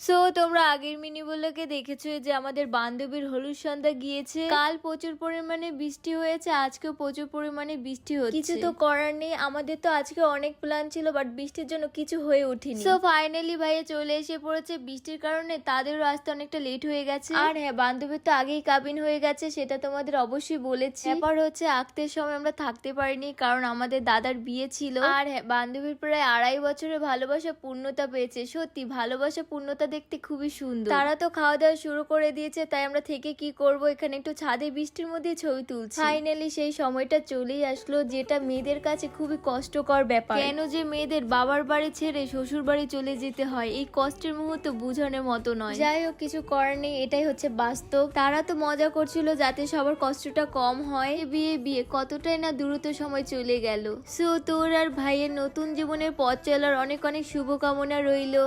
So তোমরা আগের mini ব্লগে দেখেছো যে আমাদের বান্ধবীর হলুদ সন্ধ্যা গিয়েছে। কাল প্রচুর পরিমাণে বৃষ্টি হয়েছে, আজকেও প্রচুর পরিমাণে বৃষ্টি হচ্ছে। কিছু তো করার নেই, আমাদের তো আজকে অনেক প্ল্যান ছিল, বাট বৃষ্টির জন্য কিছু হয়ে ওঠেনি। সো ফাইনালি ভাইয়া চলে এসে পড়েছে। বৃষ্টির কারণে তাদেরও আসতে অনেকটা লেট হয়ে গেছে। আর হ্যাঁ, বান্ধবীর তো আগেই কাবিন হয়ে গেছে, সেটা তোমাদের অবশ্যই বলেছি। ব্যাপার হচ্ছে আঁকতে সময় আমরা থাকতে পারিনি, কারণ আমাদের দাদার বিয়ে ছিল। আর হ্যাঁ, বান্ধবীর প্রায় 2.5 বছরের ভালোবাসা পূর্ণতা পেয়েছে। সত্যি ভালোবাসা পূর্ণতা দেখতে খুবই সুন্দর। তারা তো খাওয়া দাওয়া শুরু করে দিয়েছে, তাই আমরা থেকে কি করব, এখানে একটু ছাদে বৃষ্টির মধ্যে ছবি তুলছি। ফাইনালি সেই সময়টা চলেই আসলো, যেটা মেয়েদের কাছে খুবই কষ্টকর ব্যাপার। কেন যে মেয়েদের বাবার বাড়ি ছেড়ে শ্বশুর বাড়ি চলে যেতে হয়, এই কষ্টের মুহূর্ত বোঝানোর মতো নয়। যাই হোক, কিছু করার নেই, এটাই হচ্ছে বাস্তব। তারা তো মজা করছিল যাতে সবার কষ্টটা কম হয়। বিয়ে বিয়ে কতটাই না দ্রুত সময় চলে গেল। সো তোর আর ভাইয়ের নতুন জীবনের পথ চলার অনেক অনেক শুভকামনা রইলো।